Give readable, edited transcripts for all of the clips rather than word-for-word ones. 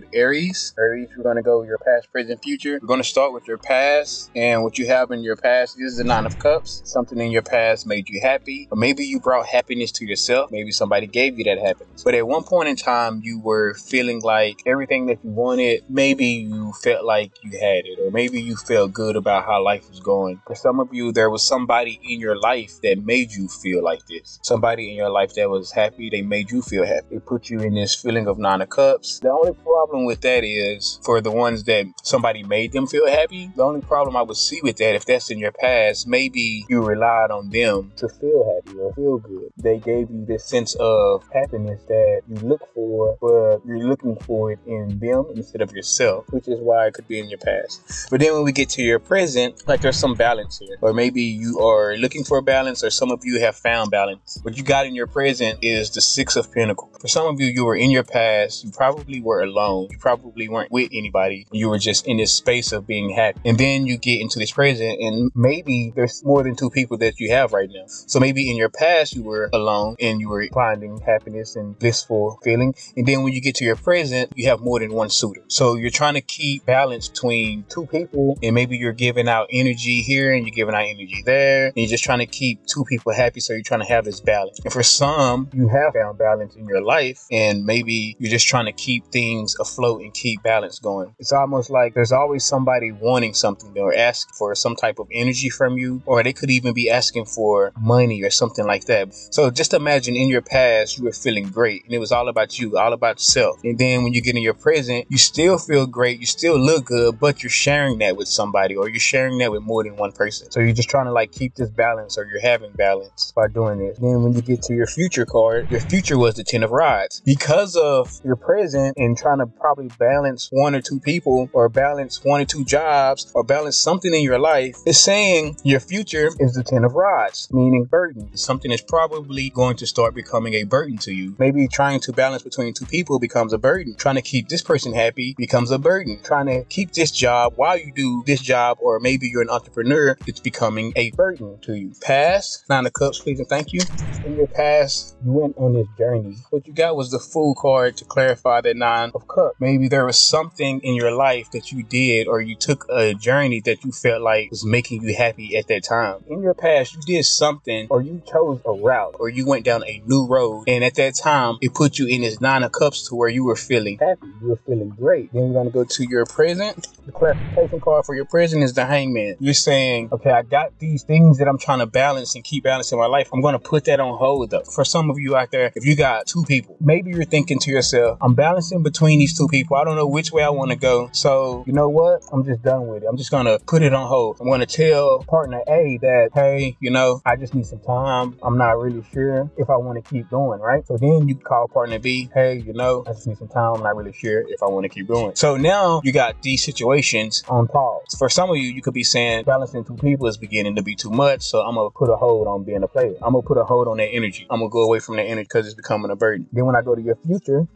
with Aries. Aries, we're going to go your past, present, future. We're going to start with your past, and what you have in your past is the Nine of Cups. Something in your past made you happy, or maybe you brought happiness to yourself. Maybe somebody gave you that happiness. But at one point in time, you were feeling like everything that you wanted, maybe you felt like you had it, or maybe you felt good about how life was going. For some of you, there was somebody in your life that made you feel like this. Somebody in your life that was happy, they made you feel happy. They put you in this feeling of Nine of Cups. The only problem with that is for the ones that somebody made them feel happy, the only problem I would see with that, if that's in your past, maybe you relied on them to feel happy or feel good. They gave you this sense of happiness that you look for, but you're looking for it in them instead of yourself, which is why it could be in your past. But then when we get to your present, like there's some balance here. Or maybe you are looking for a balance, or some of you have found balance. What you got in your present is the Six of Pentacles. For some of you, you were in your past, you probably were alone. You probably weren't with anybody. You were just in this space of being happy. And then you get into this present, and maybe there's more than two people that you have right now. So maybe in your past, you were alone and you were finding happiness and blissful feeling. And then when you get to your present, you have more than one suitor. So you're trying to keep balance between two people, and maybe you're giving out energy here and you're giving out energy there. And you're just trying to keep two people happy. So you're trying to have this balance. And for some, you have found balance in your life, and maybe you're just trying to keep things afloat and keep balance going. It's almost like there's always somebody wanting something or asking for some type of energy from you, or they could even be asking for money or something like that. So just imagine in your past, you were feeling great and it was all about you, all about yourself. And then when you get in your present, you still feel great, you still look good, but you're sharing that with somebody, or you're sharing that with more than one person. So you're just trying to like keep this balance, or you're having balance by doing this. Then when you get to your future card, your future was the Ten of Rods. Because of your present and trying to probably balance one or two people, or balance one or two jobs, or balance something in your life, it's saying your future is the Ten of Rods, meaning burden. Something that's probably going to start becoming a burden to you. Maybe trying to balance between two people becomes a burden. Trying to keep this person happy becomes a burden. Trying to keep this job while you do this job, or maybe you're an entrepreneur, it's becoming a burden to you. Past, Nine of Cups, please and thank you. In your past, you went on this journey. What you got was the Fool card to clarify that Nine of Cups. Maybe there was something in your life that you did, or you took a journey that you felt like was making you happy at that time. In your past, you did something, or you chose a route, or you went down a new road, and at that time, it put you in this Nine of Cups to where you were feeling happy. You were feeling great. Then we're going to go to your present. The clarification card for your present is the Hangman. You're saying, okay, I got these things that I'm trying to balance and keep balancing my life. I'm going to put that on hold though. For some of you out there, if you got two people, maybe you're thinking to yourself, I'm balancing between these two people. I don't know which way I want to go. So you know what? I'm just done with it. I'm just going to put it on hold. I'm going to tell partner A that, hey, I just need some time. I'm not really sure if I want to keep going, right? So then you call partner B, hey, I just need some time. I'm not really sure if I want to keep going. So now you got these situations on pause. For some of you, you could be saying balancing two people is beginning to be too much. So I'm going to put a hold on being a player. I'm going to put a hold on that energy. I'm going to go away from that energy because it's becoming a burden. Then when I go to your future,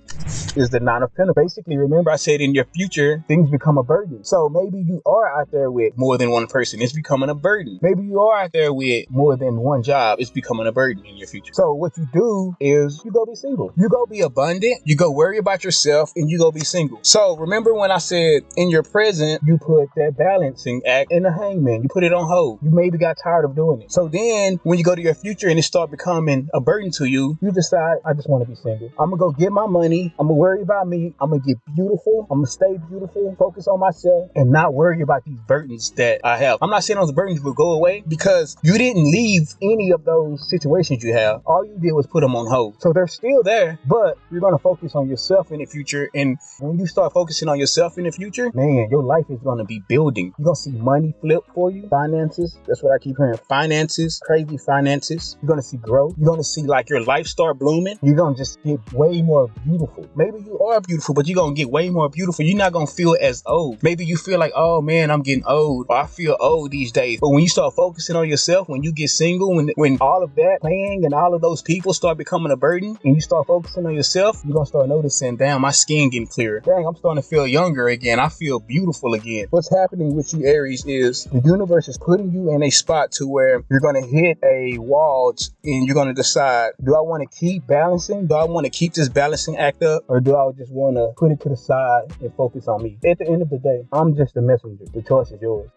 is the Nine of Pentacles. Basically, remember I said in your future, things become a burden. So maybe you are out there with more than one person. It's becoming a burden. Maybe you are out there with more than one job. It's becoming a burden in your future. So what you do is you go be single. You go be abundant. You go worry about yourself, and you go be single. So remember when I said in your present, you put that balancing act in the Hangman. You put it on hold. You maybe got tired of doing it. So then when you go to your future and it start becoming a burden to you, you decide, I just want to be single. I'm going to go get my money. I'm going to worry about me. I'm going to get beautiful. I'm going to stay beautiful, focus on myself, and not worry about these burdens that I have. I'm not saying those burdens will go away, because you didn't leave any of those situations you have. All you did was put them on hold. So they're still there, but you're going to focus on yourself in the future. And when you start focusing on yourself in the future, man, your life is going to be building. You're going to see money flip for you. Finances. That's what I keep hearing. Finances. Crazy finances. You're going to see growth. You're going to see like your life start blooming. You're going to just get way more beautiful. Maybe you are beautiful, but you're going to get way more beautiful. You're not going to feel as old. Maybe you feel like, oh man, I'm getting old, or I feel old these days. But when you start focusing on yourself, when you get single, when all of that playing and all of those people start becoming a burden, and you start focusing on yourself, you're going to start noticing, damn, my skin getting clearer. Dang, I'm starting to feel younger again. I feel beautiful again. What's happening with you, Aries, is the universe is putting you in a spot to where you're going to hit a wall and you're going to decide, do I want to keep balancing? Do I want to keep this balancing act up? Or or do I just want to put it to the side and focus on me? At the end of the day, I'm just a messenger. The choice is yours.